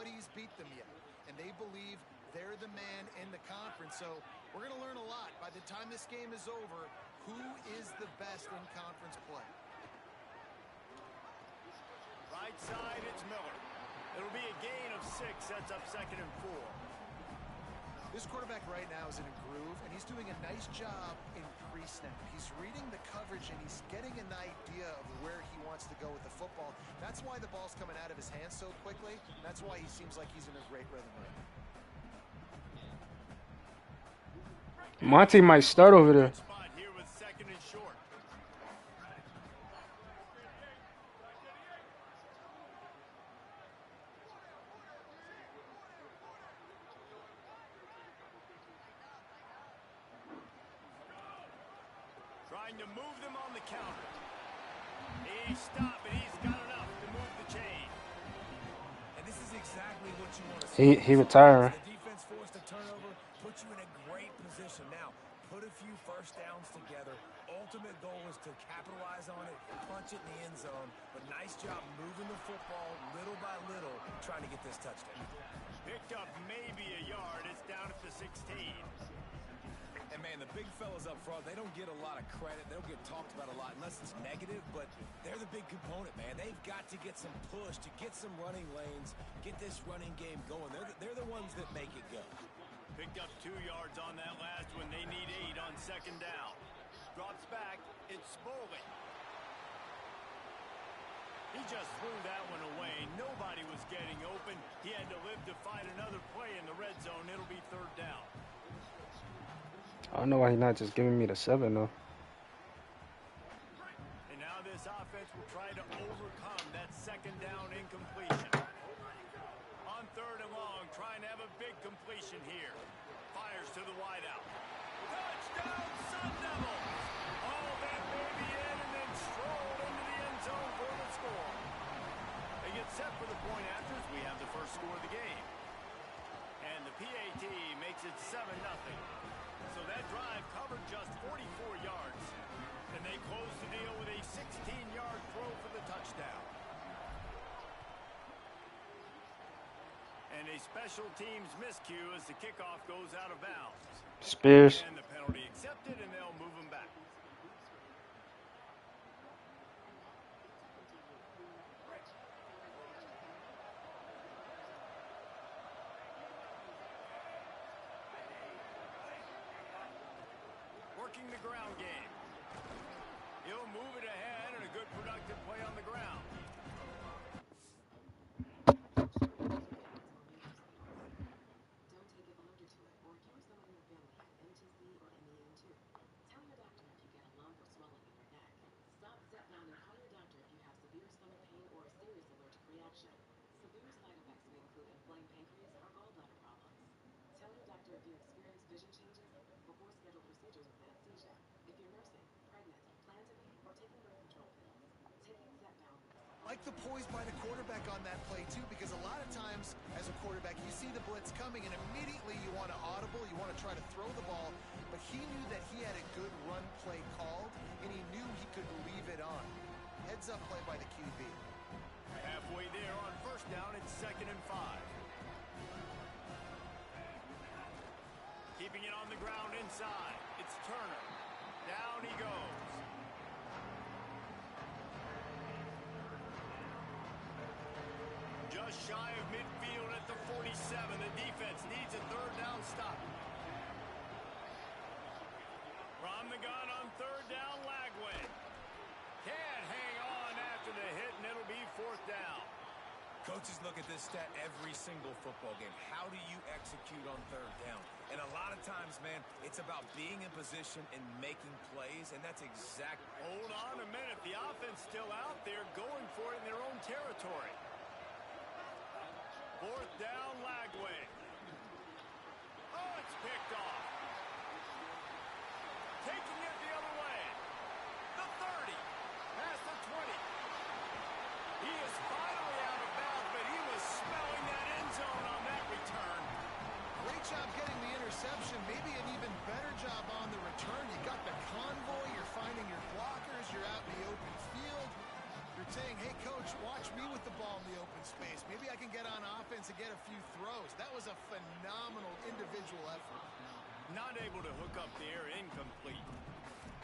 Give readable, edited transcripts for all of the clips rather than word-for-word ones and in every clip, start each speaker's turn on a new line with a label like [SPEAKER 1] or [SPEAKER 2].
[SPEAKER 1] nobody's beat them yet, and they believe they're the man in the conference. So we're going to learn a lot. By the time this game is over, who is the best in conference play?
[SPEAKER 2] Right side, it's Miller. It'll be a gain of 6, sets up 2nd and 4.
[SPEAKER 1] This quarterback right now is in a groove, and he's doing a nice job in pre-snap. He's reading the coverage, and he's getting an idea of where he wants to go with the football. That's why the ball's coming out of his hands so quickly, and that's why he seems like he's in a great rhythm right now.
[SPEAKER 3] Monty might start over there.
[SPEAKER 2] Spot here with 2nd and short. Trying to move them on the counter. He stopped, and he's got enough to move the chain.
[SPEAKER 4] And this is exactly what you want to see.
[SPEAKER 3] He retiring.
[SPEAKER 4] The defense forced a turnover, puts you in a great position. Now, put a few first downs together. Ultimate goal is to capitalize on it, punch it in the end zone. But nice job moving the football little by little, trying to get this touchdown.
[SPEAKER 2] Picked up maybe a yard. It's down at the 16.
[SPEAKER 4] And, man, the big fellas up front, they don't get a lot of credit. They don't get talked about a lot unless it's negative, but they're the big component, man. They've got to get some push, to get some running lanes, get this running game going. They're the ones that make it go.
[SPEAKER 2] Picked up 2 yards on that last one. They need 8 on 2nd down. Drops back. It's Spaulding. He just threw that one away. Nobody was getting open. He had to live to find another play in the red zone. It'll be 3rd down.
[SPEAKER 3] I don't know why he's not just giving me the 7 though.
[SPEAKER 2] And now this offense will try to overcome that 2nd down incompletion. On 3rd and long, trying to have a big completion here. Fires to the wideout. Touchdown, Sun Devils! All that baby in and then strolled into the end zone for the score. They get set for the point after as we have the first score of the game. And the PAT makes it 7-0. So that drive covered just 44 yards. And they close the deal with a 16-yard throw for the touchdown. And a special teams miscue as the kickoff goes out of bounds.
[SPEAKER 3] Spears.
[SPEAKER 2] And the penalty accepted, and they'll move him back. Working the ground game. He'll move it ahead and a good productive play on the ground.
[SPEAKER 1] Like the poise by the quarterback on that play, too, because a lot of times as a quarterback, you see the blitz coming, and immediately you want to audible, you want to try to throw the ball, but he knew that he had a good run play called, and he knew he could leave it on. Heads-up play by the QB.
[SPEAKER 2] Halfway there on 1st down, it's 2nd and 5. Keeping it on the ground inside. It's Turner. Down he goes. Just shy of midfield at the 47. The defense needs a 3rd down stop. From the gun on 3rd down, Lagway. Can't hang on after the hit, and it'll be 4th down.
[SPEAKER 4] Coaches look at this stat every single football game. How do you execute on 3rd down? And a lot of times, man, it's about being in position and making plays, and that's exactly...
[SPEAKER 2] Hold on a minute. The offense still out there going for it in their own territory. 4th down, Lagway. Oh, it's picked off. Taking it the other way. The 30. Past the 20. He is finally out of bounds, but he was smelling that end zone on that return.
[SPEAKER 1] Great job getting the interception. Maybe an even better job on the return. You got the convoy. You're finding your blockers. You're out in the open field. Your saying, hey, coach, watch me with the ball in the open space. Maybe I can get on offense and get a few throws. That was a phenomenal individual effort.
[SPEAKER 2] Not able to hook up the air, incomplete.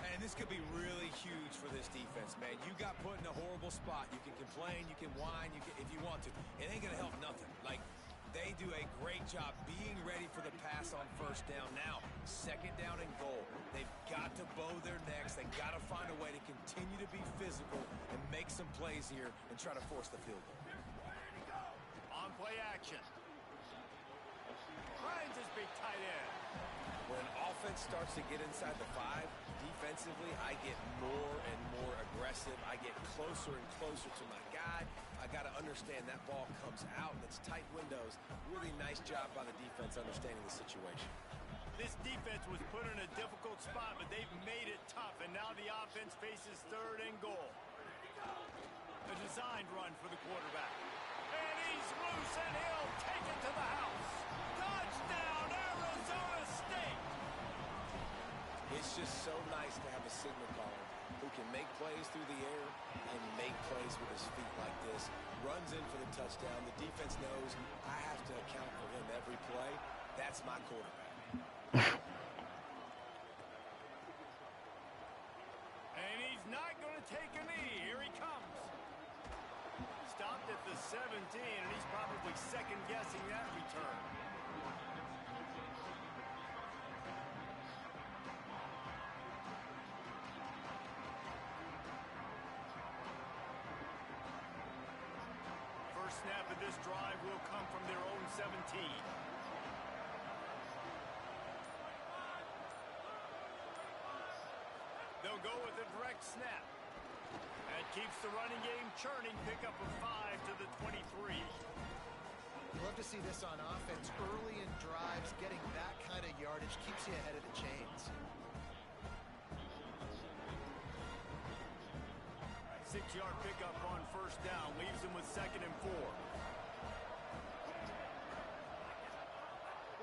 [SPEAKER 4] And this could be really huge for this defense, man. You got put in a horrible spot. You can complain, you can whine, if you want to. It ain't going to help nothing. Like, they do a great job being ready for the pass on first down. Now, second down and goal. They've got to bow their necks. They've got to find a way to continue to be physical and make some plays here and try to force the field goal.
[SPEAKER 2] On play action. Finds his big tight end.
[SPEAKER 4] When offense starts to get inside the 5, defensively, I get more and more aggressive. I get closer and closer to my guy. I got to understand that ball comes out and it's tight windows. Really nice job by the defense understanding the situation.
[SPEAKER 2] This defense was put in a difficult spot, but they've made it tough, and now the offense faces third and goal. A designed run for the quarterback. And he's loose, and he'll take it to the house. Touchdown, Arizona State!
[SPEAKER 4] It's just so nice to have a signal caller who can make plays through the air and make plays with his feet like this. Runs in for the touchdown. The defense knows I have to account for him every play. That's my quarterback.
[SPEAKER 2] And he's not going to take a knee. Here he comes. Stopped at the 17, and he's probably second-guessing that return. First snap of this drive will come from their own 17. They'll go with a direct snap. That keeps the running game churning. Pickup of 5 to the 23.
[SPEAKER 1] You love to see this on offense. Early in drives, getting that kind of yardage keeps you ahead of the chains.
[SPEAKER 2] 6-yard pickup on first down. Leaves him with 2nd and 4.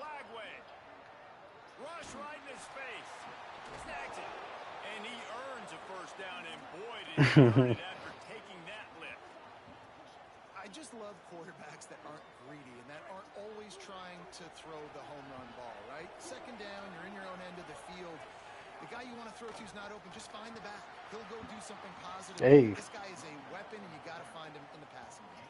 [SPEAKER 2] Lagway. Rush right in his face. Snags it. And he earns a first down, and boy, did he earn it after taking that lift.
[SPEAKER 1] I just love quarterbacks that aren't greedy and that aren't always trying to throw the home run ball, right? Second down, you're in your own end of the field. The guy you want to throw to is not open. Just find the back. He'll go do something positive.
[SPEAKER 3] Hey.
[SPEAKER 1] This guy is a weapon, and you got to find him in the passing game.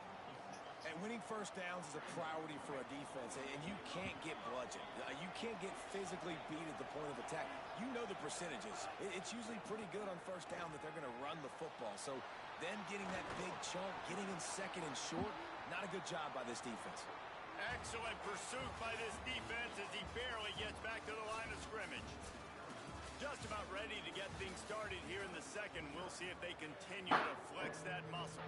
[SPEAKER 4] And winning first downs is a priority for a defense, and you can't get bludgeoned. You can't get physically beat at the point of attack. You know the percentages. It's usually pretty good on first down that they're going to run the football. So then getting that big chunk, getting in second and short, not a good job by this defense.
[SPEAKER 2] Excellent pursuit by this defense as he barely gets back to the line of scrimmage. Just about ready to get things started here in the second. We'll see if they continue to flex that muscle.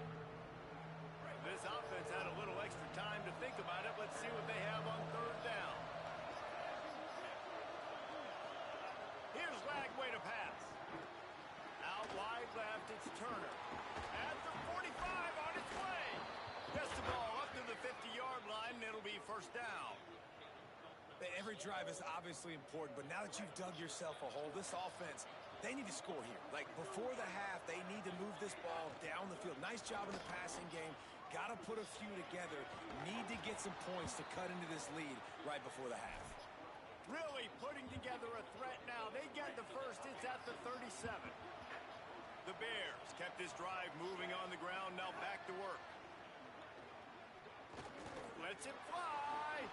[SPEAKER 2] This offense had a little extra time to think about it. Let's see what they have on third down. Here's Lagway to pass. Out wide left, it's Turner. At the 45 on its way. Gets the ball up to the 50-yard line, and it'll be first down.
[SPEAKER 4] Every drive is obviously important, but now that you've dug yourself a hole, this offense, they need to score here. Like, before the half, they need to move this ball down the field. Nice job in the passing game. Got to put a few together. Need to get some points to cut into this lead right before the half.
[SPEAKER 2] Really putting together a threat now. They get the first. It's at the 37. The Bears kept this drive moving on the ground. Now back to work. Lets it fly.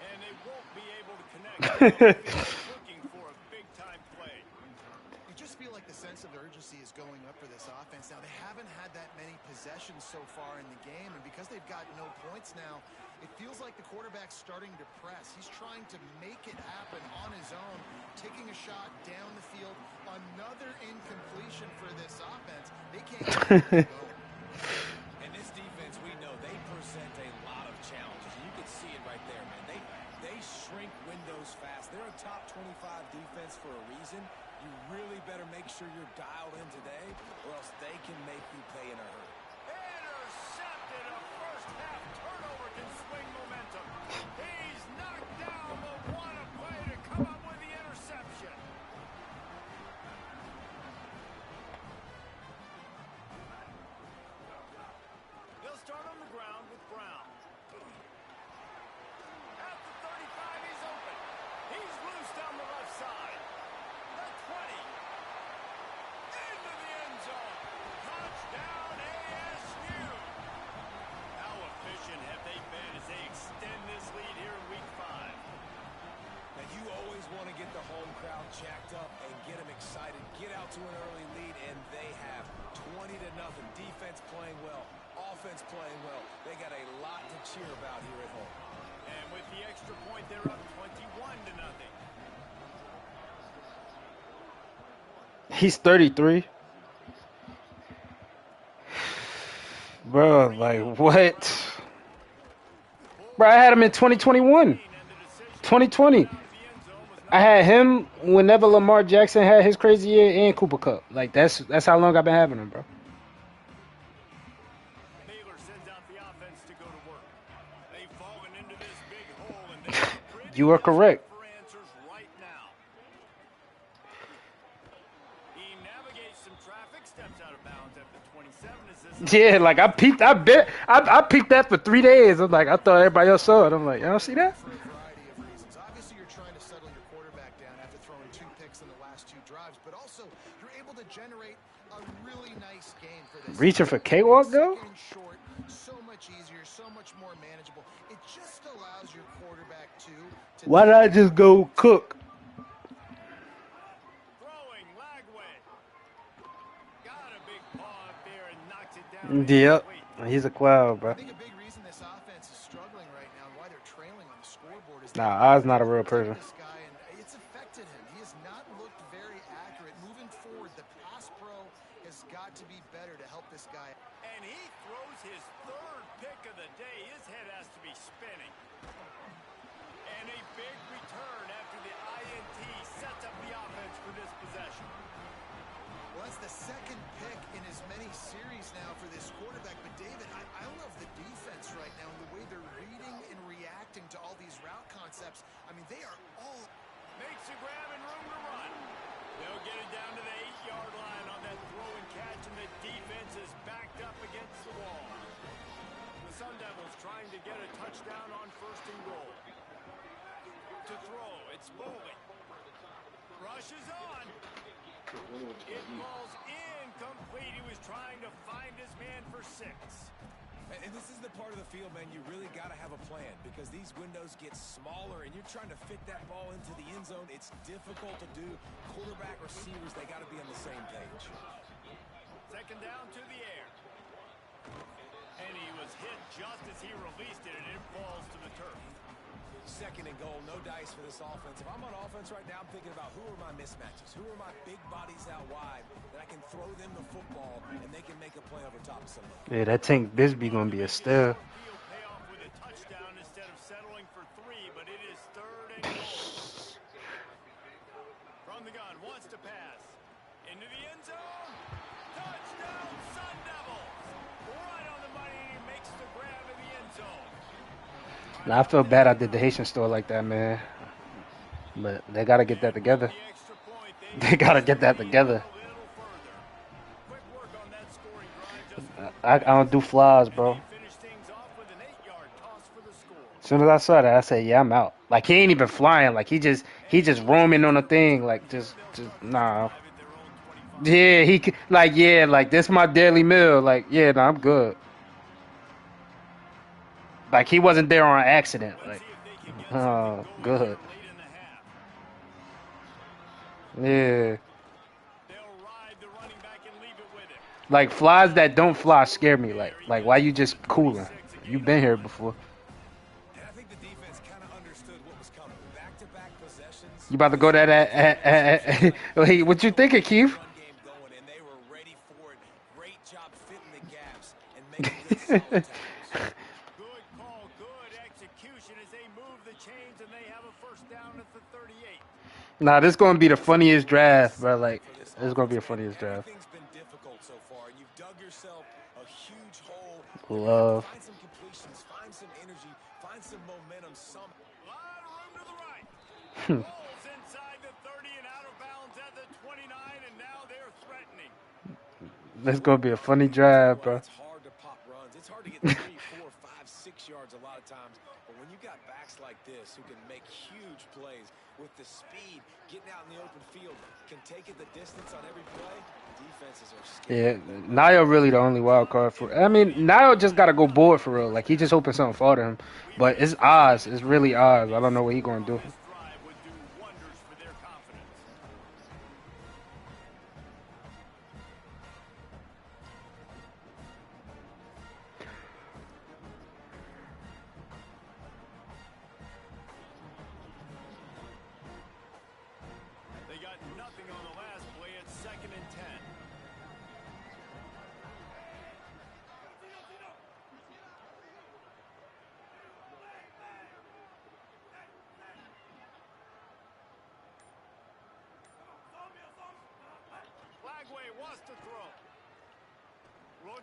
[SPEAKER 2] And they won't be able to connect. Looking for a big-time play.
[SPEAKER 1] You just feel like the sense of urgency is going up for this offense. Now, they haven't had that many possessions so far in the game, and because they've got no points now, it feels like the quarterback's starting to press. He's trying to make it happen on his own, taking a shot down the field. Another incompletion for this offense. They can't get it going.
[SPEAKER 4] And this defense, we know, they present a lot of challenges. And you can see it right there, man. They shrink windows fast. They're a top 25 defense for a reason. You really better make sure you're dialed in today, or else they can make you pay in a hurry.
[SPEAKER 2] Intercepted. A first-half turnover can swing momentum. He's knocked down, but what a play to come up with the interception.
[SPEAKER 4] jacked up and get them excited. Get out to an early lead, and they have 20-0. Defense playing well, offense playing well. They got a lot to cheer about here at home.
[SPEAKER 2] And with the extra point, they're up 21-0.
[SPEAKER 3] He's 33. Bro, like, what? Bro, I had him in 2021. 2020. I had him whenever Lamar Jackson had his crazy year and Cooper Kupp. Like, that's how long I've been having him, bro.
[SPEAKER 2] Baylor sends out the offense to go to work. They've fallen into this big hole, and they're
[SPEAKER 3] You are correct.
[SPEAKER 2] for answers right now. He navigates some traffic, steps out of bounds at the 27. Is this
[SPEAKER 3] Yeah, like I peeked that for 3 days. I'm like, I thought everybody else saw it. I'm like, y'all see that?
[SPEAKER 1] For a variety of reasons. Obviously, you're trying to settle your quarterback down after throwing 2 picks in the last 2 drives, but also you're able to generate a really nice game for this.
[SPEAKER 3] Reaching for cakewalk, though?
[SPEAKER 1] Second and short, so much easier, so much more manageable. It just allows your quarterback to
[SPEAKER 3] Why did I just go cook?
[SPEAKER 2] throwing Lagway. Got a big paw up there and knocks it down.
[SPEAKER 3] Yep,
[SPEAKER 2] incomplete.
[SPEAKER 3] he's a cloud, bro.
[SPEAKER 1] I think a big reason this offense is struggling right now and why they're trailing on the scoreboard is
[SPEAKER 3] Nah, Oz not a real person.
[SPEAKER 1] this guy, and it's affected him. He has not looked very accurate. Moving forward, the pass pro has got to be better to help this guy.
[SPEAKER 2] And he throws his 3rd pick of the day. His head has to be spinning. And a big return after the INT sets up the offense for this possession.
[SPEAKER 1] Well, that's the 2nd pick in as many series now for this quarterback. But, David, I love the defense right now and the way they're reading and reacting to all these route concepts. I mean, they are all...
[SPEAKER 2] Makes a grab and room to run. They'll get it down to the 8-yard line on that throw and catch, and the defense is backed up against the wall. The Sun Devils trying to get a touchdown on 1st and goal. To throw, it's Bowling. Rushes on. It falls incomplete. He was trying to find his man for 6.
[SPEAKER 4] And this is the part of the field, man, you really got to have a plan because these windows get smaller and you're trying to fit that ball into the end zone. It's difficult to do. Quarterback, receivers, they got to be on the same page.
[SPEAKER 2] 2nd down to the air. And he was hit just as he released it, and it falls to the turf.
[SPEAKER 4] 2nd and goal, no dice for this offense. If I'm on offense right now, I'm thinking about who are my mismatches? Who are my big bodies out wide that I can throw them the football and they can make a play over top of somebody?
[SPEAKER 3] Yeah, that Tank Bisbee gonna be a steal.
[SPEAKER 2] He'll pay off with a touchdown instead of settling for 3, but it is 3rd and goal. From the gun, wants to pass. Into the end zone. Touchdown, Sun Devils. Right on the money, and he makes the grab in the end zone.
[SPEAKER 3] Now, I feel bad I did the Haitian store like that, man. But they gotta get that together.
[SPEAKER 2] The extra point,
[SPEAKER 3] They gotta get that together.
[SPEAKER 2] a little further. Quick work on that scoring drive. Just
[SPEAKER 3] I don't do flies, bro.
[SPEAKER 2] finish things off with an 8-yard toss for the score.
[SPEAKER 3] As soon as I saw that, I said, "Yeah, I'm out." Like he ain't even flying. Like he just roaming on the thing. Like just nah.
[SPEAKER 2] Drive at their own 25.
[SPEAKER 3] Yeah, like this my daily meal. Like yeah, nah, I'm good. Like he wasn't there on accident.
[SPEAKER 2] Let's
[SPEAKER 3] Like
[SPEAKER 2] see if they can get
[SPEAKER 3] oh,
[SPEAKER 2] something going
[SPEAKER 3] good.
[SPEAKER 2] here late in the half.
[SPEAKER 3] Yeah.
[SPEAKER 2] They'll ride the running back and leave it with him.
[SPEAKER 3] Like flies that don't fly scare me. Like why you just cooling? You been here before.
[SPEAKER 4] And I think the defense kind of understood what was coming. Back-to-back possessions.
[SPEAKER 3] You about to go that Wait, what you thinking, Keith?
[SPEAKER 4] Run game going, and they were ready for it. Great job fitting the gaps and making good solid tackles.
[SPEAKER 2] Good call, good execution as they move the chains and they have a 1st down at the 38.
[SPEAKER 3] Nah, this gonna be the funniest draft, bro. Like this is gonna be the funniest draft.
[SPEAKER 4] Everything's been difficult so far, and you've dug yourself a huge hole.
[SPEAKER 3] Love.
[SPEAKER 4] Find some completions, find some energy, find some momentum. Some.
[SPEAKER 2] A lot of room to the right. Rolls inside the 30 and out of bounds at the 29, and now they're threatening.
[SPEAKER 3] This gonna be a funny drive, bro.
[SPEAKER 4] It's hard to pop runs. It's hard to get 3, 4, 5, 6 yards a lot of times. But when you got backs like this who can make huge plays with the speed, getting out in the open field, can take it the distance on every play, defenses are scared.
[SPEAKER 3] Yeah, Nio really the only wild card for. I mean, Nio just gotta go board for real. Like he just hoping something fall to him. But it's Oz. It's really Oz. I don't know what he gonna do.
[SPEAKER 2] This drive would do wonders for their confidence.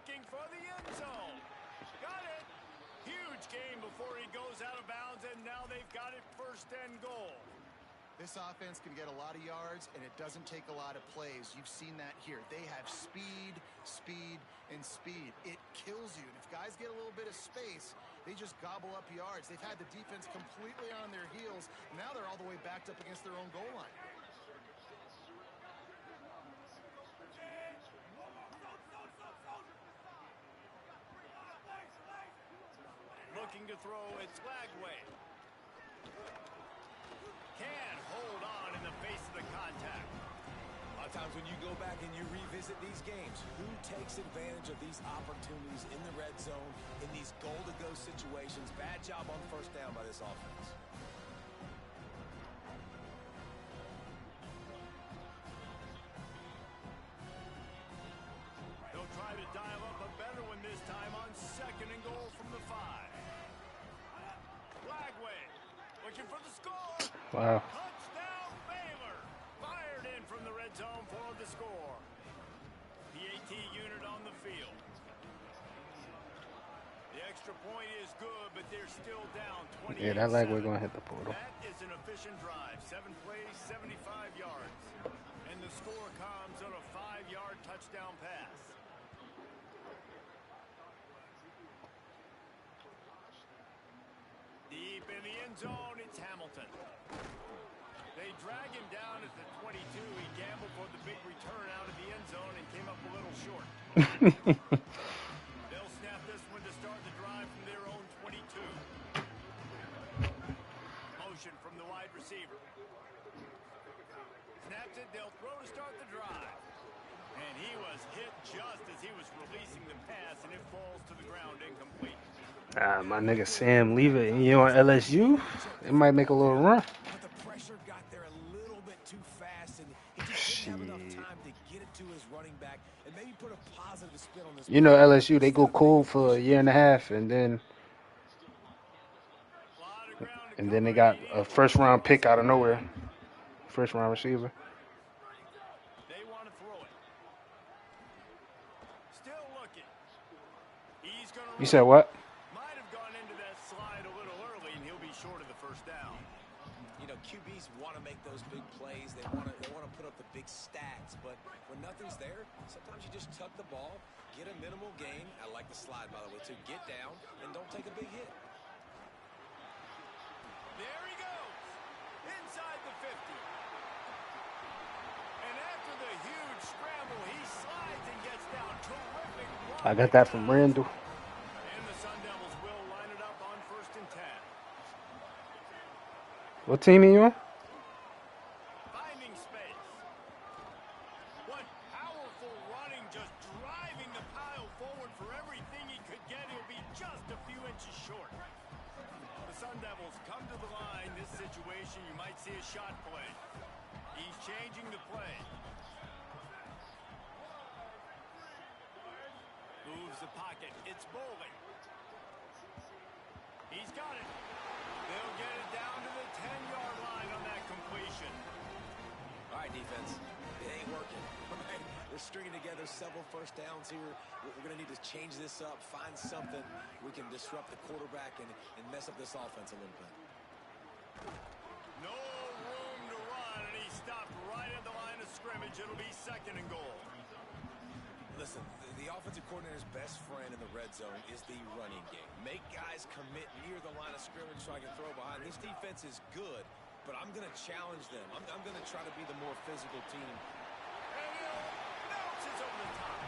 [SPEAKER 2] looking for the end zone. Got it. Huge gain before he goes out of bounds, and now they've got it 1st and goal.
[SPEAKER 1] This offense can get a lot of yards, and it doesn't take a lot of plays. You've seen that here. They have speed, speed, and speed. It kills you. And if guys get a little bit of space, they just gobble up yards. They've had the defense completely on their heels. Now they're all the way backed up against their own goal line.
[SPEAKER 2] Looking to throw, it's Lagway. Can hold on in the face of the contact.
[SPEAKER 4] A lot of times when you go back and you revisit these games, who takes advantage of these opportunities in the red zone, in these goal-to-go situations? Bad job on 1st down by this offense.
[SPEAKER 2] They'll try to dial up a better one this time on 2nd and goal from the 5. Lagway looking for the score.
[SPEAKER 3] Wow.
[SPEAKER 2] Touchdown Baylor. Fired in from the red zone for the score. PAT unit on the field. The extra point is good, but they're still down 28.
[SPEAKER 3] Yeah, that leg we're going to hit the portal.
[SPEAKER 2] That is an efficient drive. 7 plays, 75 yards. And the score comes on a 5-yard touchdown pass. Deep in the end zone, it's Hamilton. They drag him down at the 22. He gambled for the big return out of the end zone and came up a little short. They'll snap this one to start the drive from their own 22. Motion from the wide receiver. Snaps it, they'll throw to start the drive. And he was hit just as he was releasing the pass, and it falls to the ground incomplete.
[SPEAKER 3] My nigga Sam, leave it. You on LSU? It might make a little run.
[SPEAKER 4] But the pressure got there a little bit too fast, and he just didn't have enough time to get it to his running back and maybe put a positive spin on this.
[SPEAKER 3] You know LSU, they go cool for a year and a half, and then they got a 1st-round pick out of nowhere. 1st-round receiver.
[SPEAKER 2] They want to throw it. Still looking. He's going to
[SPEAKER 3] You said what?
[SPEAKER 2] Might have gone into that slide a little early, and he'll be short of the 1st down.
[SPEAKER 4] You know, QBs want to make those big plays. They want to put up the big stats, but when nothing's there, sometimes you just tuck the ball, get a minimal gain. I like the slide, by the way, too. Get down and don't take a big hit.
[SPEAKER 2] There he goes. Inside the 50. And after the huge scramble, he slides and gets down. Terrific block.
[SPEAKER 3] I got that from Randall.
[SPEAKER 2] And the Sun Devils will line it up on 1st and 10.
[SPEAKER 3] What team are you on?
[SPEAKER 2] Finding space. What powerful running, just driving the pile forward for everything he could get. He'll be just a few inches short. The Sun Devils come to the line. This situation, you might see a shot play. He's changing the play. Moves the pocket. It's Bowling. He's got it. They'll get it down to the 10-yard line on that completion.
[SPEAKER 4] All right, defense. It ain't working. We're stringing together several 1st downs here. We're going to need to change this up, find something we can disrupt the quarterback and mess up this offense a little bit.
[SPEAKER 2] No room to run, and he stopped right at the line of scrimmage. It'll be 2nd and goal.
[SPEAKER 4] Listen, the offensive coordinator's best friend in the red zone is the running game. Make guys commit near the line of scrimmage so I can throw behind. This defense is good, but I'm going to challenge them. I'm going to try to be the more physical team.
[SPEAKER 2] And Hill bounces over the top.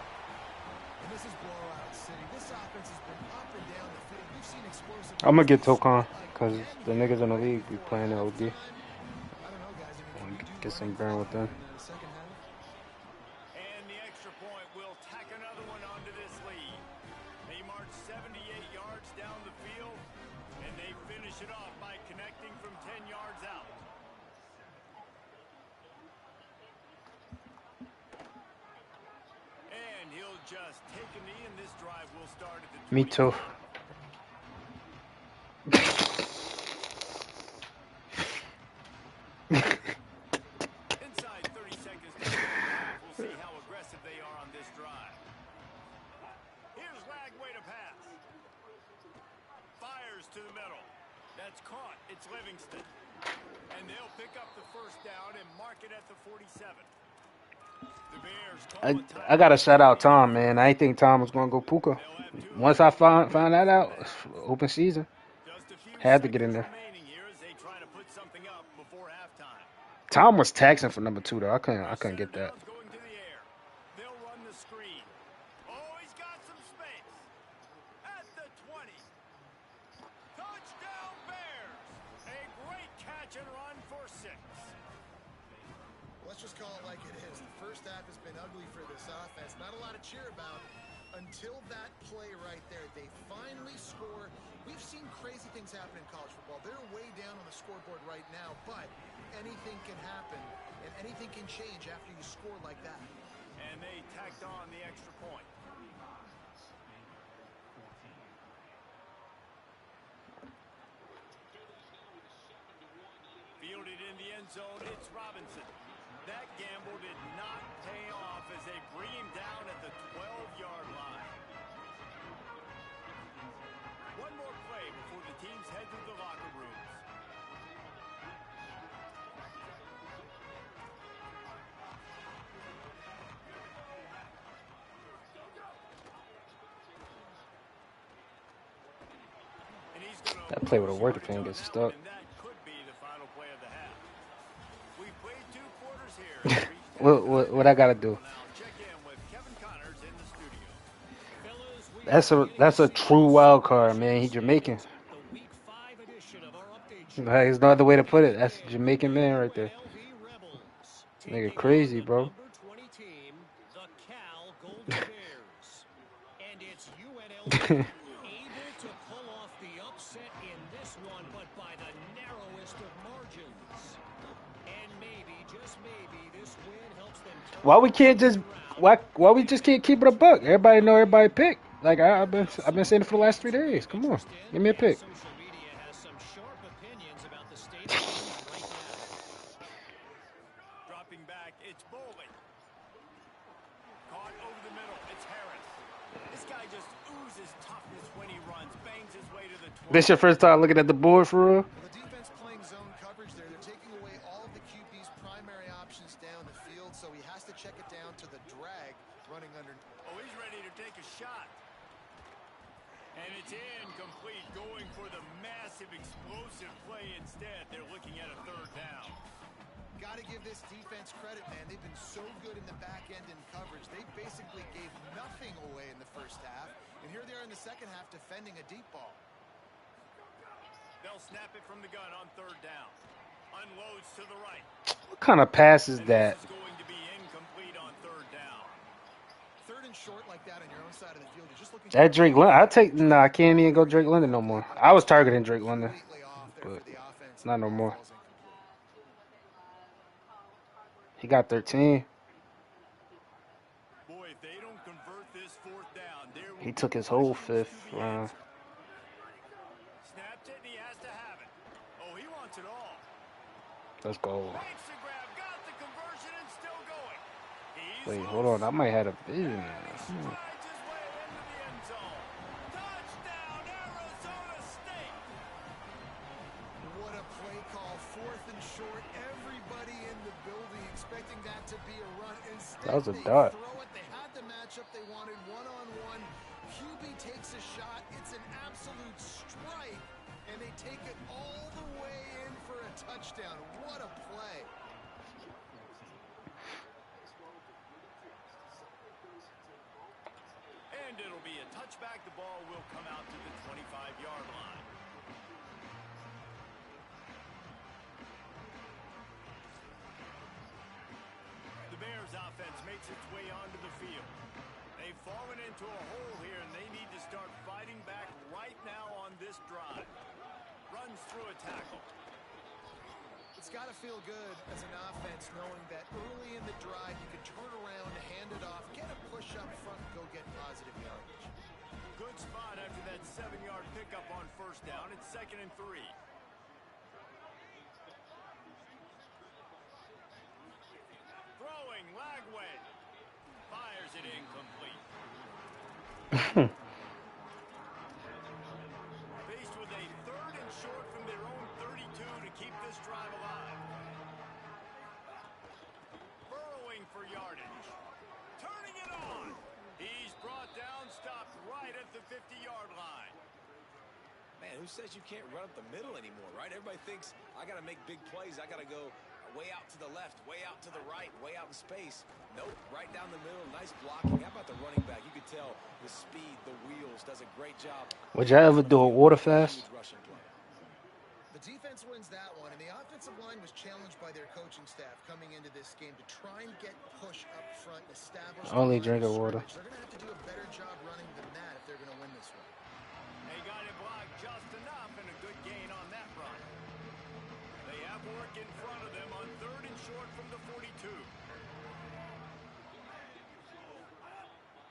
[SPEAKER 1] And this is blowout city. This offense has been up and down the field. We've seen explosive.
[SPEAKER 3] I'm going to get Tokon because the niggas in the league be playing LD.
[SPEAKER 1] I don't know, guys. I mean,
[SPEAKER 3] Get some burn with them.
[SPEAKER 1] in the second half.
[SPEAKER 2] And the extra point will tack another one onto this lead. They march 78 yards down the field, and they finish it off by connecting from 10 yards out. And he'll just take a knee, and this drive will start at the 20.
[SPEAKER 3] Me too.
[SPEAKER 2] Inside 30 seconds to go. We'll see how aggressive they are on this drive. to the middle. That's caught. It's Livingston. And they'll pick up the first down and mark it at the 47. The Bears call a
[SPEAKER 3] I gotta shout out Tom, man. I didn't think Tom was gonna go Puka. Once I found that out, open season,
[SPEAKER 2] Just a few
[SPEAKER 3] had to get in
[SPEAKER 2] seconds
[SPEAKER 3] there.
[SPEAKER 2] remaining here as they try to put something up before halftime.
[SPEAKER 3] Tom was taxing for number 2 though. I couldn't get that.
[SPEAKER 2] Down's going to the air. They'll run the screen. Oh, he's got some space. At the 20. Touchdown Bears. A great catch and run for 6.
[SPEAKER 1] Let's just call it like it is. The first half has been ugly for this offense. Not a lot to cheer about until that play right there. They finally score. We've seen crazy things happen in college football. They're way down on the scoreboard right now, but anything can happen, and anything can change after you score like that.
[SPEAKER 2] And they tacked on the extra point. Fielded in the end zone, it's Robinson. That gamble did not pay off as they bring him down at the 12-yard line. One more play before the teams head to the locker rooms. And he's gonna
[SPEAKER 3] That play would have worked if he
[SPEAKER 2] yards
[SPEAKER 3] didn't get
[SPEAKER 2] on that one,
[SPEAKER 3] stuck.
[SPEAKER 2] and that could be the final play of the half. We played 2 quarters here. and reached
[SPEAKER 3] What I gotta do?
[SPEAKER 2] Now check in with Kevin Connors in the studio.
[SPEAKER 3] That's a true wild card, man. He Jamaican. There's no other way to put it. That's a Jamaican man right there. Nigga crazy, bro. Why we can't just why we just can't keep it a buck? Everybody know everybody pick. Like I've been saying it for the last 3 days. Come on, give me a pick.
[SPEAKER 2] Dropping back, it's Bowling. Caught over the middle, it's Harris. This guy just oozes toughness when he runs, bangs his way to the 20.
[SPEAKER 3] This your first time looking at the board for real?
[SPEAKER 1] The defense playing zone coverage there. They're taking away all of the QB's primary options down the field, so he has to check it down to the drag running under.
[SPEAKER 2] Oh, he's ready to take a shot. And it's incomplete, going for the massive explosive play instead. They're looking at a 3rd down.
[SPEAKER 1] Got to give this defense credit, man. They've been so good in the back end in coverage. They basically gave nothing away in the first half, and here they are in the second half defending a deep ball.
[SPEAKER 2] They'll snap it from the gun on 3rd down. Unloads to the right.
[SPEAKER 3] What kind of pass is
[SPEAKER 2] And
[SPEAKER 3] that?
[SPEAKER 2] this is going to be incomplete on 3rd down.
[SPEAKER 1] 3rd and short like that on your own side of the field. You're just looking
[SPEAKER 3] That Drake London. I can't even go Drake London no more. I was targeting Drake London,
[SPEAKER 1] completely off there
[SPEAKER 3] but
[SPEAKER 1] for the offense.
[SPEAKER 3] not no more.
[SPEAKER 1] Ball's incomplete.
[SPEAKER 3] He got 13.
[SPEAKER 2] Boy, if they don't convert this 4th down, there will
[SPEAKER 3] He
[SPEAKER 2] be
[SPEAKER 3] took his whole
[SPEAKER 2] questions
[SPEAKER 3] 5th
[SPEAKER 2] to be
[SPEAKER 3] round.
[SPEAKER 2] answered. Snapped it, and he has to have it. Oh, he wants it all.
[SPEAKER 3] Let's go.
[SPEAKER 2] Makes the grab, got the conversion, and still going. He's
[SPEAKER 3] Wait,
[SPEAKER 2] loose.
[SPEAKER 3] hold on. I might have a vision.
[SPEAKER 2] And he strides his way into the end zone. Touchdown, Arizona State.
[SPEAKER 1] What a play call. 4th and short. Everybody in the building expecting that to be a run. Instead,
[SPEAKER 3] That was a
[SPEAKER 1] they
[SPEAKER 3] dot.
[SPEAKER 1] throw it. They had the matchup they wanted, one-on-one. QB takes a shot. It's an absolute strike, and they take it all the way in for a touchdown. What a play.
[SPEAKER 2] And it'll be a touchback. The ball will come out to the 25-yard line. The Bears offense makes its way onto the field. They've fallen into a hole here, and they need to start fighting back right now on this drive. Runs through a tackle.
[SPEAKER 1] It's got to feel good as an offense knowing that early in the drive you can turn around, hand it off, get a push up front, and go get positive yardage.
[SPEAKER 2] Good spot after that 7-yard pickup on 1st down. It's 2nd and 3. Throwing, Lagway. Fires it incomplete. Faced with a this drive alive. Burrowing for yardage. Turning it on. He's brought down, stopped right at the 50-yard line.
[SPEAKER 4] Man, who says you can't run up the middle anymore, right? Everybody thinks I got to make big plays. I got to go way out to the left, way out to the right, way out in space. Nope, right down the middle. Nice blocking. How about the running back? You could tell the speed, the wheels, does a great job.
[SPEAKER 3] Would y'all ever do a water fast?
[SPEAKER 1] The defense wins that one, and the offensive line was challenged by their coaching staff coming into this game to try and get push up front, establish.
[SPEAKER 3] Only drinking water.
[SPEAKER 1] They're going to have to do a better job running than that if they're going to win this one.
[SPEAKER 2] They got it blocked just enough and a good gain on that run. They have work in front of them on 3rd and short from the 42.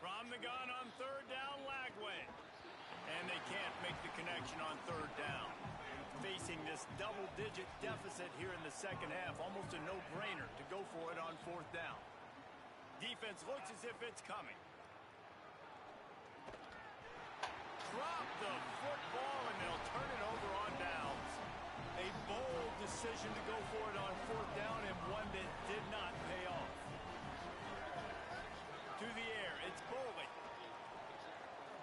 [SPEAKER 2] From the gun on 3rd down, Lagway. And they can't make the connection on 3rd down. Facing this double-digit deficit here in the second half, almost a no-brainer to go for it on 4th down. Defense looks as if it's coming. Drop the football and they'll turn it over on downs. A bold decision to go for it on 4th down and one that did not pay off. To the air, it's Boley.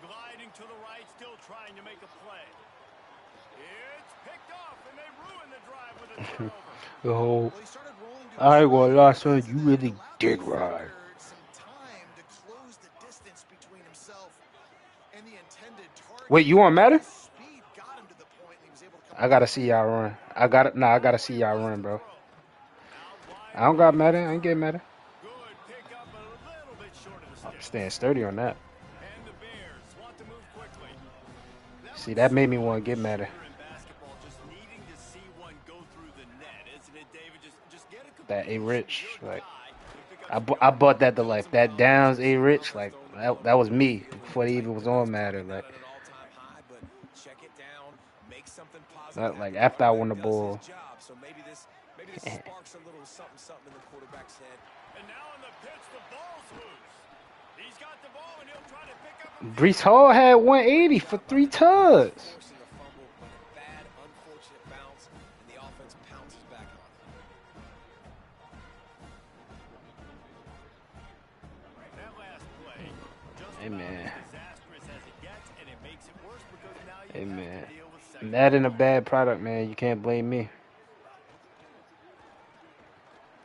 [SPEAKER 2] Gliding to the right, still trying to make a play. It's picked off, and they ruin the drive with a turnover.
[SPEAKER 3] Yo, I ain't gonna lie, son. You really did ride. Wait, you on Madden? I gotta see y'all run. I gotta see y'all run, bro. I don't got Madden. I ain't getting Madden. I'm staying sturdy on that. See, that made me want to get Madden. That A-Rich, like, I bought that to, like, that Downs A-Rich, like, that was me before they even was on Madden, like. Not like after I won the ball.
[SPEAKER 4] So maybe this sparks a little something in the quarterback's head.
[SPEAKER 2] And now on the pitch, the ball's loose. He's got the ball and he'll try to pick up.
[SPEAKER 3] Brees Hall had 180 for 3 tugs.
[SPEAKER 4] Bad, unfortunate bounce, and the offense pounces back on it.
[SPEAKER 2] That last play, just
[SPEAKER 3] Amen.
[SPEAKER 2] as disastrous as it gets, and it makes it worse because now you
[SPEAKER 3] Amen.
[SPEAKER 2] have to deal with second.
[SPEAKER 3] Madden a bad product, man. You can't blame me.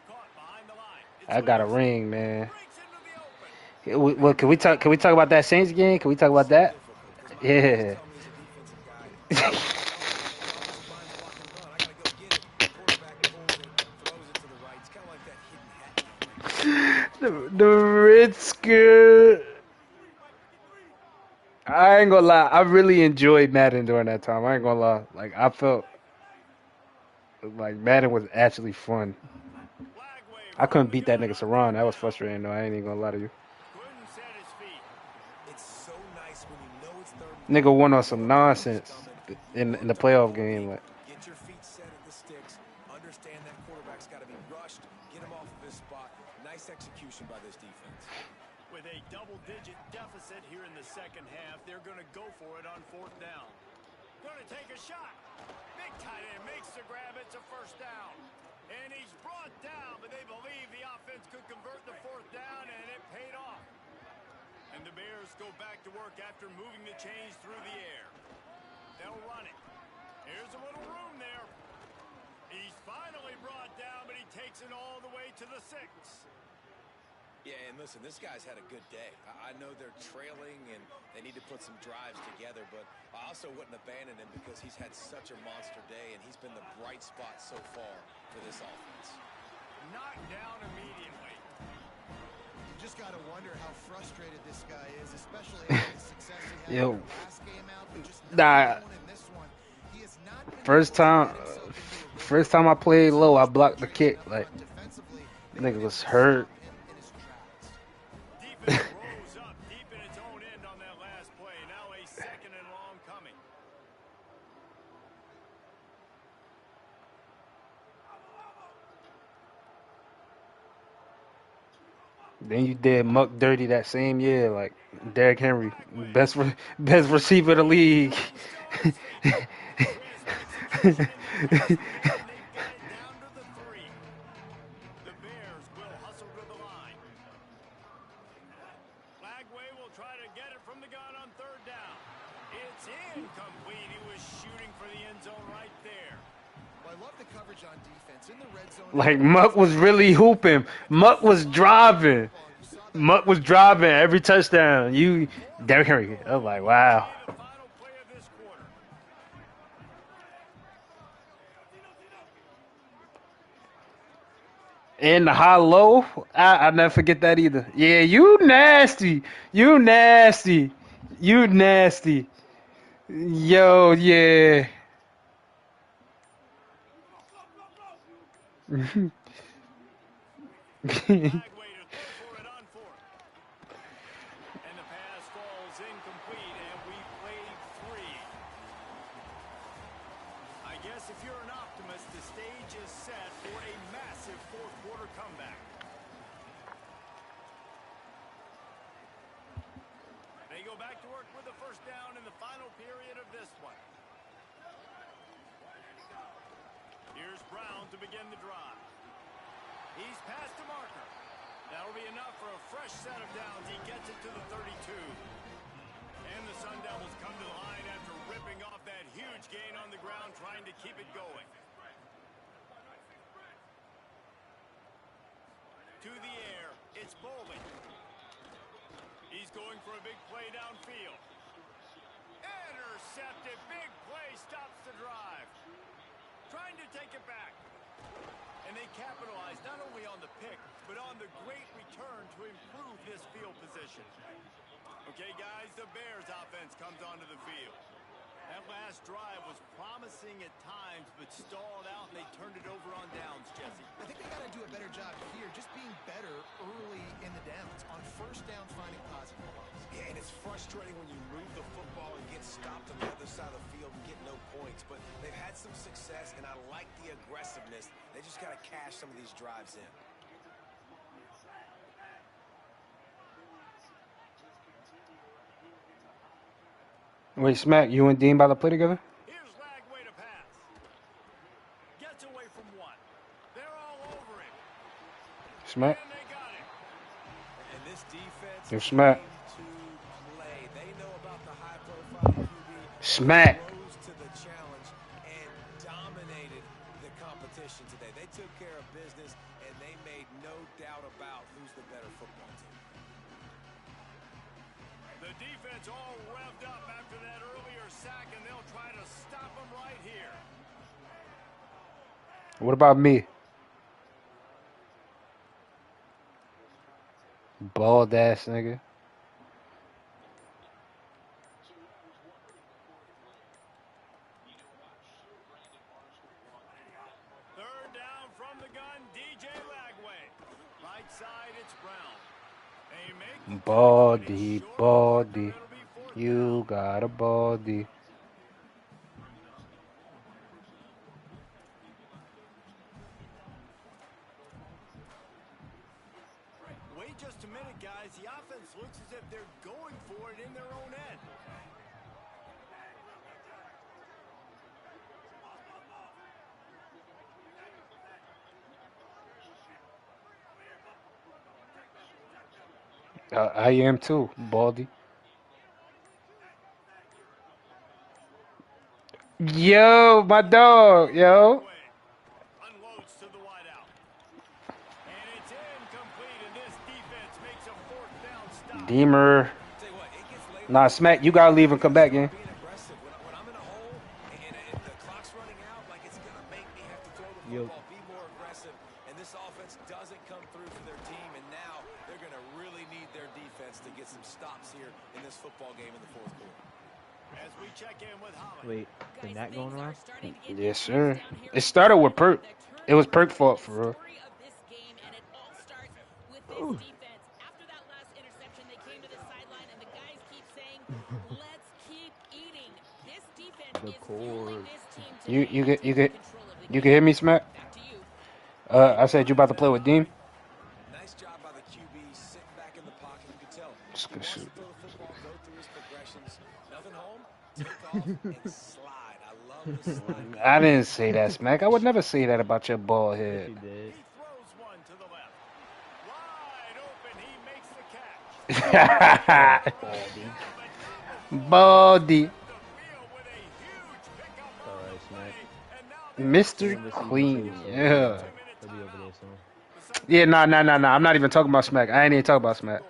[SPEAKER 2] Caught behind the line.
[SPEAKER 3] I got a ring, man. Well, can we talk about that Saints game? Can we talk about that? Yeah. the Red Scare. I ain't gonna lie. I really enjoyed Madden during that time. I ain't gonna lie. Like, I felt like Madden was actually fun. I couldn't beat that nigga Saran. That was frustrating, though. I ain't even gonna lie to you. Nigga won on some nonsense in the playoff game. Like.
[SPEAKER 4] Get your feet set at the sticks. Understand that quarterback's got to be rushed. Get him off of his spot. Nice execution by this defense.
[SPEAKER 2] With a double-digit deficit here in the second half, they're going to go for it on 4th down. Going to take a shot. Big tight end makes the grab. It's a 1st down. And he's brought down, but they believe the offense could convert the 4th down, and it paid off. And the Bears go back to work after moving the chains through the air. They'll run it. Here's a little room there. He's finally brought down, but he takes it all the way to the 6.
[SPEAKER 4] Yeah, and listen, this guy's had a good day. I know they're trailing and they need to put some drives together, but I also wouldn't abandon him because he's had such a monster day and he's been the bright spot so far for this offense.
[SPEAKER 2] Knocked down immediately.
[SPEAKER 1] You just got to wonder how frustrated this guy is, especially after the success he had in the last game out, but just not in this one. He has not been
[SPEAKER 3] First time I played low, I blocked the kick. Like, nigga was hurt.
[SPEAKER 2] Defense rose up deep in its own end on that last play. Now a 2nd and long coming.
[SPEAKER 3] Then you did Muck Dirty that same year, like Derrick Henry, best receiver of the league.
[SPEAKER 1] Well, I love the coverage on defense. In the red zone,
[SPEAKER 3] Like, Muck was really hooping. Muck was driving. Muck was driving every touchdown. Derrick Henry. I was like, wow.
[SPEAKER 2] The final play of this quarter.
[SPEAKER 3] And the high-low, I'll never forget that either. Yeah, you nasty. You nasty. You nasty. Yo, yeah.
[SPEAKER 2] Lagway to throw for it on fourth. And the pass falls incomplete, and we played 3. I guess if you're an optimist, the stage is set for a massive fourth quarter comeback. They go back to work with the first down in the final period of this one. Here's Brown to begin the drive. He's past the marker. That'll be enough for a fresh set of downs. He gets it to the 32. And the Sun Devils come to the line after ripping off that huge gain on the ground, trying to keep it going. To the air, it's Bowling. He's going for a big play downfield. Intercepted, big play, stops the drive. Trying to take it back. And they capitalize not only on the pick, but on the great return to improve this field position. Okay, guys, the Bears offense comes onto the field. That last drive was promising at times, but stalled out, and they turned it over on downs, Jesse.
[SPEAKER 1] I think they got to do a better job here, just being better early in the downs. On first downs, finding positive plays.
[SPEAKER 4] Yeah, and it's frustrating when you move the football and get stopped on the other side of the field and get no points. But they've had some success, and I like the aggressiveness. They just got to cash some of these drives in.
[SPEAKER 3] Wait, Smack, you and Dean about to play together?
[SPEAKER 2] Here's Lagway to pass. Gets away from one. They're all over him.
[SPEAKER 3] Smack?
[SPEAKER 2] And they got him.
[SPEAKER 4] And this defense
[SPEAKER 3] Yo, Smack.
[SPEAKER 4] came to play. They know about the high-profile QB.
[SPEAKER 3] Smack.
[SPEAKER 4] Rose to the challenge and dominated the competition today. They took care of business, and they made no doubt about who's the better football team.
[SPEAKER 2] The defense all revved up after that earlier sack, and they'll try to stop him right here.
[SPEAKER 3] What about me? Bald ass nigga.
[SPEAKER 2] Third down from the gun, DJ Lagway. Right side, it's Brown. They make the
[SPEAKER 3] Baldy,
[SPEAKER 2] short,
[SPEAKER 3] baldy.
[SPEAKER 2] it'll be fourth
[SPEAKER 3] You got a baldy.
[SPEAKER 2] Wait just a minute, guys. The offense looks as if they're going for it in their own end.
[SPEAKER 3] I am too, baldy. Yo, my dog, yo.
[SPEAKER 2] Unloads to the wideout. And it's incomplete, and this defense makes a fourth down stop.
[SPEAKER 3] Deemer.
[SPEAKER 4] Tell you what, it gets late.
[SPEAKER 3] Nah, Smack, you gotta leave and come back, gang.
[SPEAKER 4] Being aggressive. When I'm in a hole and the clock's running out, like it's going to make me have to throw the football, be more aggressive. And this offense doesn't come through for their team, and now they're going to really need their defense to get some stops here in this football game in the fourth quarter.
[SPEAKER 2] As we check in with Holland.
[SPEAKER 5] Wait, is that going around?
[SPEAKER 3] Yes, sir. It started with Perk. It was Perk fault for real.
[SPEAKER 5] Ooh.
[SPEAKER 6] After that last interception, they came to the sideline, and the guys keep saying, "Let's keep eating." This defense
[SPEAKER 5] The
[SPEAKER 6] is fueling
[SPEAKER 5] cord.
[SPEAKER 6] this team to
[SPEAKER 3] You can hear me, Smack?
[SPEAKER 6] Back to you.
[SPEAKER 3] I said you about to play with Dean.
[SPEAKER 4] Nice job by the QB sitting back in the pocket. You can tell
[SPEAKER 3] That's
[SPEAKER 4] he
[SPEAKER 3] good
[SPEAKER 4] wants to
[SPEAKER 3] shit.
[SPEAKER 4] throw the football, go through his progressions. Nothing home, take off, and slide. I love the slide.
[SPEAKER 3] I didn't say that, Smack. I would never say that about your bald
[SPEAKER 5] Yes,
[SPEAKER 3] head.
[SPEAKER 5] you did.
[SPEAKER 2] He throws one to the left. Wide open, he makes the catch.
[SPEAKER 3] Baldy.
[SPEAKER 2] The field with a huge pickup on
[SPEAKER 5] Alright,
[SPEAKER 2] the
[SPEAKER 5] Smack.
[SPEAKER 2] play, and now
[SPEAKER 3] Mr.
[SPEAKER 5] Remember season 2,
[SPEAKER 3] Clean.
[SPEAKER 5] so
[SPEAKER 3] Yeah.
[SPEAKER 5] he'll be over there soon.
[SPEAKER 3] Yeah, nah. I'm not even talking about Smack. I ain't even talking about Smack.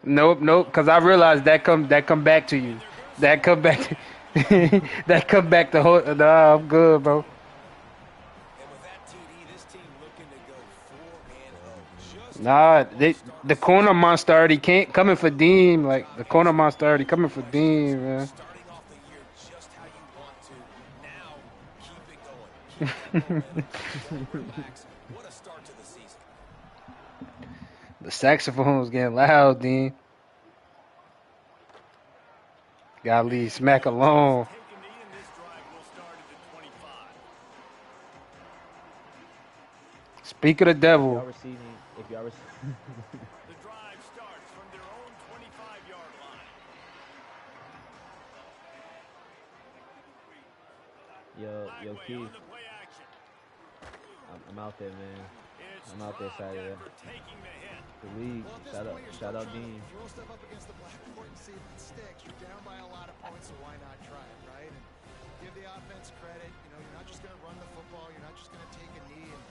[SPEAKER 3] Nope. Because I realized that come back to you. That come back. That come back to whole. Nah, I'm good, bro.
[SPEAKER 4] And with that TD, this team looking to go 4-0. Just
[SPEAKER 3] Nah,
[SPEAKER 4] how they want to start
[SPEAKER 3] the
[SPEAKER 4] the season.
[SPEAKER 3] corner monster already can't coming for Dean. Like the corner monster already coming for Dean, man.
[SPEAKER 4] Starting off the year just how you want to. Now, keep it going. Keep that momentum. Don't relax. What a start to the season.
[SPEAKER 3] The saxophone's getting loud, Dean. Gotta leave Smack alone.
[SPEAKER 2] Taking knee, and this drive will start at the 25.
[SPEAKER 3] Speak of the
[SPEAKER 5] If
[SPEAKER 3] devil.
[SPEAKER 5] y'all receiving, if y'all receiving,
[SPEAKER 2] The drive starts from their own 25-yard line.
[SPEAKER 5] yo,
[SPEAKER 2] Lagway
[SPEAKER 5] Keith,
[SPEAKER 2] on the play action.
[SPEAKER 5] I'm out there, man.
[SPEAKER 2] It's
[SPEAKER 5] I'm out there
[SPEAKER 2] dropped
[SPEAKER 5] Saturday.
[SPEAKER 2] after taking the hit.
[SPEAKER 5] The league,
[SPEAKER 1] Well, at this
[SPEAKER 5] shout
[SPEAKER 1] point, you're
[SPEAKER 5] out
[SPEAKER 1] still trying
[SPEAKER 5] Dean.
[SPEAKER 1] to throw stuff up against the blackboard and see if it sticks. You're down by a lot of points, so why not try it, right? And give the offense credit. You know, you're not just going to run the football. You're not just going to take a knee and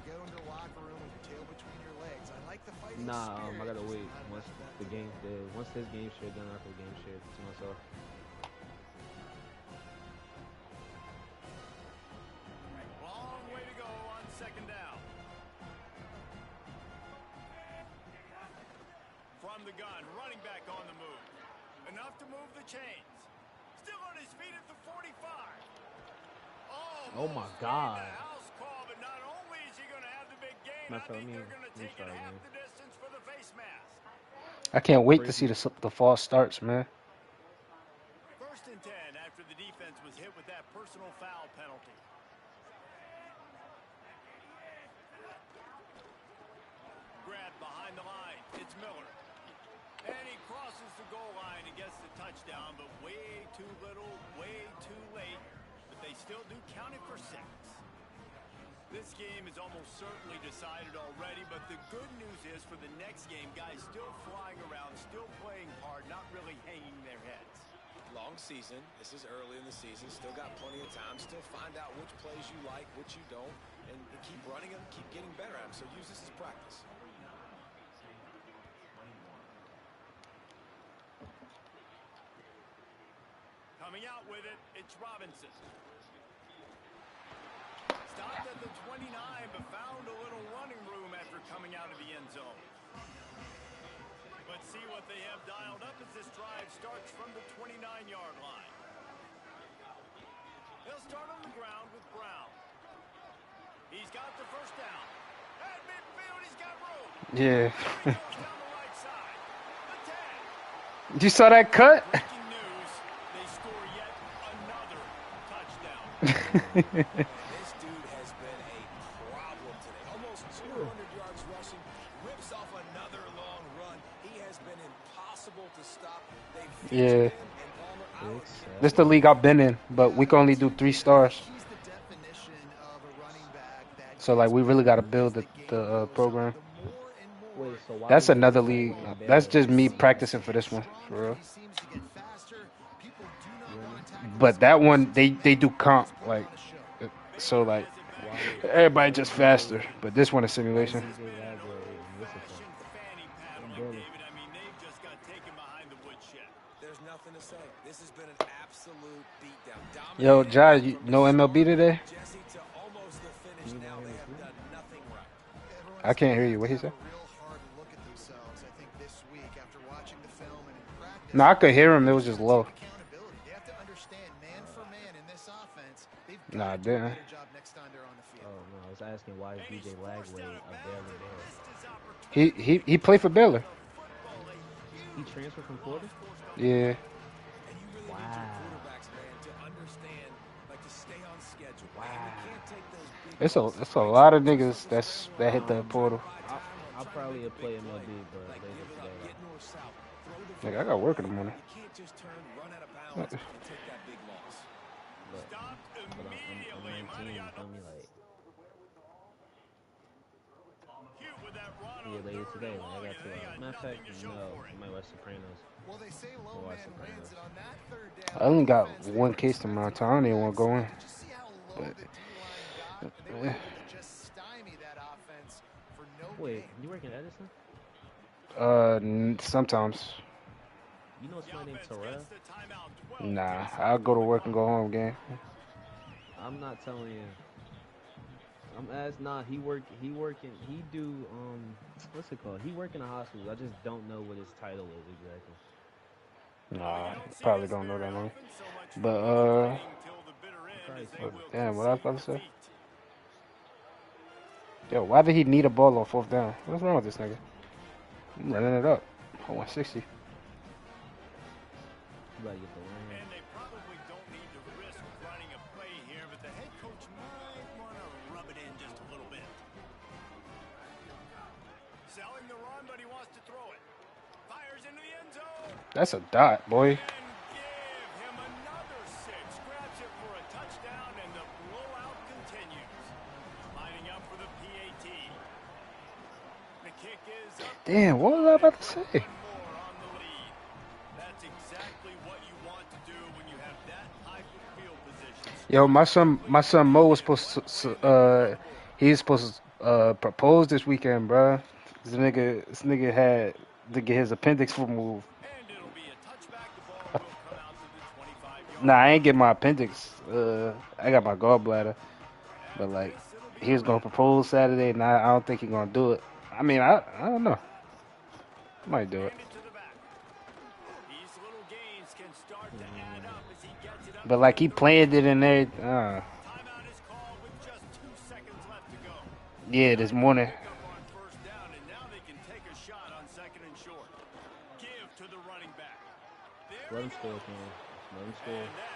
[SPEAKER 1] go into the locker room with your tail between your legs. I like the fighting
[SPEAKER 5] Nah,
[SPEAKER 1] spirit.
[SPEAKER 5] I gotta
[SPEAKER 1] just
[SPEAKER 5] wait
[SPEAKER 1] not
[SPEAKER 5] once
[SPEAKER 1] enough of
[SPEAKER 5] the
[SPEAKER 1] that.
[SPEAKER 5] game, once this game share done after the game share to myself.
[SPEAKER 2] Long way to go on second down. From the gun, running back on the move. Enough to move the chains. Still on his feet at the 45.
[SPEAKER 5] Oh my
[SPEAKER 2] Almost
[SPEAKER 5] God.
[SPEAKER 2] made the house call, but not only is he going to have the big gain, I
[SPEAKER 5] Matter of
[SPEAKER 2] think
[SPEAKER 5] fact,
[SPEAKER 2] they're going to take it
[SPEAKER 5] restart,
[SPEAKER 2] half
[SPEAKER 5] man.
[SPEAKER 2] the distance for the face mask.
[SPEAKER 3] I can't wait to see
[SPEAKER 5] Crazy.
[SPEAKER 3] the false starts, man.
[SPEAKER 2] First and 10 after the defense was hit with that personal foul penalty. Grab behind the line. It's Miller. And he crosses the goal line and gets the touchdown, but way too little, way too late. But they still do count it for 6. This game is almost certainly decided already, but the good news is for the next game, guys still flying around, still playing hard, not really hanging their heads.
[SPEAKER 4] Long season. This is early in the season. Still got plenty of time. Still find out which plays you like, which you don't, and keep running them, keep getting better at them. So use this as practice.
[SPEAKER 2] Coming out with it, it's Robinson. Stopped at the 29, but found a little running room after coming out of the end zone. Let's see what they have dialed up as this drive starts from the 29-yard line. They'll start on the ground with Brown. He's got the first down. At midfield, he's got room.
[SPEAKER 3] Yeah.
[SPEAKER 2] He goes down the right side. The 10.
[SPEAKER 3] You saw that cut?
[SPEAKER 2] Breaking news, they score yet another touchdown.
[SPEAKER 4] This dude has been a problem today. Almost 200 yards rushing. Rips off another long run. He has been impossible to stop. They
[SPEAKER 3] Yeah.
[SPEAKER 4] featured him, and Palmer, I don't care.
[SPEAKER 3] This the league I've been in, but we can only do 3 stars.
[SPEAKER 1] He's the definition of a running back that
[SPEAKER 3] So like we really got to
[SPEAKER 1] as
[SPEAKER 3] build
[SPEAKER 1] the
[SPEAKER 3] the
[SPEAKER 1] game
[SPEAKER 3] the
[SPEAKER 1] goes
[SPEAKER 3] program.
[SPEAKER 1] on, the more and more
[SPEAKER 5] Wait, so why
[SPEAKER 3] That's
[SPEAKER 5] would they
[SPEAKER 3] another
[SPEAKER 5] do that
[SPEAKER 3] league.
[SPEAKER 5] in
[SPEAKER 3] That's
[SPEAKER 5] Baylor?
[SPEAKER 3] just me practicing for this one, for real.
[SPEAKER 1] he seems to get faster. People do not want to tackle
[SPEAKER 3] But
[SPEAKER 1] his
[SPEAKER 3] that
[SPEAKER 1] speed,
[SPEAKER 3] one
[SPEAKER 1] so
[SPEAKER 3] they do
[SPEAKER 1] he's
[SPEAKER 3] comp
[SPEAKER 1] put
[SPEAKER 3] like
[SPEAKER 1] on a show.
[SPEAKER 3] so like
[SPEAKER 5] Why
[SPEAKER 3] everybody
[SPEAKER 5] would
[SPEAKER 3] just
[SPEAKER 5] DJ
[SPEAKER 3] faster. But this one is
[SPEAKER 5] Why would
[SPEAKER 3] simulation.
[SPEAKER 5] DJ Lagway and what's it
[SPEAKER 2] Fashion
[SPEAKER 5] called?
[SPEAKER 2] fanny paddling,
[SPEAKER 5] Baylor.
[SPEAKER 2] David. I mean, they've just got taken behind the woodshed.
[SPEAKER 4] There's nothing to say. This has been an absolute beatdown.
[SPEAKER 3] Yo,
[SPEAKER 4] Dominating
[SPEAKER 3] Jai,
[SPEAKER 4] from
[SPEAKER 3] you
[SPEAKER 4] the
[SPEAKER 3] no
[SPEAKER 4] start,
[SPEAKER 3] MLB today?
[SPEAKER 4] Jesse, to almost the finish.
[SPEAKER 5] You
[SPEAKER 4] Now
[SPEAKER 5] know
[SPEAKER 4] they
[SPEAKER 5] him
[SPEAKER 4] have
[SPEAKER 5] too?
[SPEAKER 4] done nothing right.
[SPEAKER 1] Everyone
[SPEAKER 3] I
[SPEAKER 1] is
[SPEAKER 3] can't
[SPEAKER 1] gonna
[SPEAKER 3] hear you.
[SPEAKER 1] have
[SPEAKER 3] What
[SPEAKER 1] to
[SPEAKER 3] he
[SPEAKER 1] have
[SPEAKER 3] said?
[SPEAKER 1] a real hard look at themselves, I think, this week after watching the film and in practice.
[SPEAKER 3] No, I could hear him. It was
[SPEAKER 1] They
[SPEAKER 3] just
[SPEAKER 1] gotta
[SPEAKER 3] low.
[SPEAKER 1] take accountability. They have to understand, man for man in this offense, they've
[SPEAKER 3] Nah, I
[SPEAKER 1] got to do a
[SPEAKER 3] didn't.
[SPEAKER 1] better job next time they're on the field.
[SPEAKER 5] Oh no, I was asking why is
[SPEAKER 2] And he's
[SPEAKER 5] DJ
[SPEAKER 2] forced
[SPEAKER 5] Lagway
[SPEAKER 2] out of
[SPEAKER 5] a
[SPEAKER 2] bounds
[SPEAKER 5] Baylor
[SPEAKER 2] and
[SPEAKER 5] Bear?
[SPEAKER 2] missed his
[SPEAKER 3] He
[SPEAKER 2] opportunity.
[SPEAKER 3] he played for Baylor.
[SPEAKER 2] Football, a
[SPEAKER 5] He
[SPEAKER 2] huge
[SPEAKER 5] transferred from Florida?
[SPEAKER 2] loss forced on the
[SPEAKER 3] Yeah.
[SPEAKER 4] And you really need your
[SPEAKER 5] Wow.
[SPEAKER 4] quarterbacks, man, to understand, like, to stay on schedule. Man, you can't take those big
[SPEAKER 3] It's
[SPEAKER 4] losses,
[SPEAKER 3] a
[SPEAKER 4] right?
[SPEAKER 3] lot of
[SPEAKER 4] So
[SPEAKER 3] niggas
[SPEAKER 4] just
[SPEAKER 3] that hit the
[SPEAKER 4] trying to
[SPEAKER 3] portal.
[SPEAKER 4] buy
[SPEAKER 5] I'll,
[SPEAKER 4] time or
[SPEAKER 5] I'll
[SPEAKER 4] trying to
[SPEAKER 5] probably
[SPEAKER 4] make a
[SPEAKER 5] play
[SPEAKER 4] big play.
[SPEAKER 5] MLB, but
[SPEAKER 4] Like,
[SPEAKER 5] later
[SPEAKER 4] give it up,
[SPEAKER 5] today.
[SPEAKER 4] get north south, throw the
[SPEAKER 3] Nigga, I
[SPEAKER 4] football
[SPEAKER 3] got work in
[SPEAKER 4] away.
[SPEAKER 3] the morning.
[SPEAKER 4] You can't just turn, run out of bounds, and take that big loss.
[SPEAKER 5] But,
[SPEAKER 2] Stopped
[SPEAKER 5] but I'm
[SPEAKER 2] immediately. Might
[SPEAKER 5] 19. You
[SPEAKER 2] have
[SPEAKER 5] feel
[SPEAKER 2] gotten
[SPEAKER 5] me? Like
[SPEAKER 2] cute with that run
[SPEAKER 5] yeah,
[SPEAKER 2] on
[SPEAKER 5] later
[SPEAKER 2] third
[SPEAKER 5] today.
[SPEAKER 2] and
[SPEAKER 5] Like
[SPEAKER 2] long,
[SPEAKER 5] I got
[SPEAKER 2] and
[SPEAKER 5] to.
[SPEAKER 2] they got
[SPEAKER 5] Matter of
[SPEAKER 2] nothing
[SPEAKER 5] fact,
[SPEAKER 2] to show
[SPEAKER 5] no.
[SPEAKER 2] for
[SPEAKER 5] I
[SPEAKER 2] it.
[SPEAKER 5] might watch Sopranos.
[SPEAKER 1] Well, they say low
[SPEAKER 5] We'll watch
[SPEAKER 1] man
[SPEAKER 5] Sopranos.
[SPEAKER 1] wins, and on that third
[SPEAKER 3] I
[SPEAKER 1] down,
[SPEAKER 3] only got
[SPEAKER 1] defense, they
[SPEAKER 3] one
[SPEAKER 1] were
[SPEAKER 3] case tomorrow.
[SPEAKER 1] expecting
[SPEAKER 3] I don't even want to
[SPEAKER 1] quarterbacks.
[SPEAKER 3] go in.
[SPEAKER 1] Did you see how blow
[SPEAKER 3] But
[SPEAKER 1] the D-line got, and they were able to just stymie that offense for no
[SPEAKER 5] Wait,
[SPEAKER 1] gain.
[SPEAKER 5] you work in Edison?
[SPEAKER 3] Sometimes.
[SPEAKER 5] You know
[SPEAKER 2] The
[SPEAKER 5] somebody named
[SPEAKER 2] offense
[SPEAKER 5] Terrell?
[SPEAKER 2] gets the timeout. 12
[SPEAKER 3] Nah,
[SPEAKER 2] ticks
[SPEAKER 3] I'll
[SPEAKER 2] left
[SPEAKER 3] go
[SPEAKER 2] on
[SPEAKER 3] to
[SPEAKER 2] the
[SPEAKER 3] work and
[SPEAKER 2] clock.
[SPEAKER 3] go home game.
[SPEAKER 5] I'm not telling you. I'm asking. Nah, he working. He do what's it called? He work in a hospital. I just don't know what his title is exactly.
[SPEAKER 2] Well, you
[SPEAKER 3] Nah,
[SPEAKER 2] don't see
[SPEAKER 3] probably
[SPEAKER 2] this
[SPEAKER 3] don't know
[SPEAKER 2] very
[SPEAKER 3] that name.
[SPEAKER 2] often, so much
[SPEAKER 3] But
[SPEAKER 2] for the fighting till the bitter
[SPEAKER 5] He
[SPEAKER 2] end
[SPEAKER 5] probably
[SPEAKER 2] as they
[SPEAKER 3] but
[SPEAKER 5] senior.
[SPEAKER 2] will
[SPEAKER 3] damn, what I was
[SPEAKER 2] concede
[SPEAKER 3] about to say.
[SPEAKER 2] defeat.
[SPEAKER 3] Yo, why did he need a ball on fourth down? What's wrong with this nigga? I'm running it up. I want 60.
[SPEAKER 5] You gotta get the land.
[SPEAKER 2] And they probably don't need to risk running a play here, but the head coach might want to rub it in just a little bit. Selling the run, but he wants to throw it. Fires into the end zone.
[SPEAKER 3] That's a dot, boy.
[SPEAKER 2] And give him another 6. Grabs it for a touchdown, and the blowout continues. Lining up for the PAT. The kick is up.
[SPEAKER 3] Damn, what was I about to say?
[SPEAKER 2] One more on the lead. That's exactly what you want to do when you have that type of field position.
[SPEAKER 3] Yo, my son Mo was supposed to, he's supposed to propose this weekend, bruh. This nigga had to get his appendix removed.
[SPEAKER 2] And it'll be a touchback. The ball will come out to the 25-yard
[SPEAKER 3] Nah, I ain't
[SPEAKER 2] line.
[SPEAKER 3] get my appendix. I got my gallbladder, but
[SPEAKER 2] After
[SPEAKER 3] like
[SPEAKER 2] this, it'll be
[SPEAKER 3] he
[SPEAKER 2] a
[SPEAKER 3] was gonna
[SPEAKER 2] wrap.
[SPEAKER 3] propose Saturday, and I don't think he's gonna do it. I mean, I don't know. Might do it,
[SPEAKER 2] Hand it to the back. These little gains can start to add up as he gets it up
[SPEAKER 3] but
[SPEAKER 2] to
[SPEAKER 3] like
[SPEAKER 2] the
[SPEAKER 3] he
[SPEAKER 2] 30.
[SPEAKER 3] planned it in there.
[SPEAKER 2] Timeout is called with just 2 seconds left to go.
[SPEAKER 3] Yeah, this morning.
[SPEAKER 2] Pick up on first down, and now they can take a shot on second and short. Give to the running back. There
[SPEAKER 5] Let
[SPEAKER 2] we
[SPEAKER 5] him
[SPEAKER 2] go.
[SPEAKER 5] score, man. Let him score.
[SPEAKER 2] And that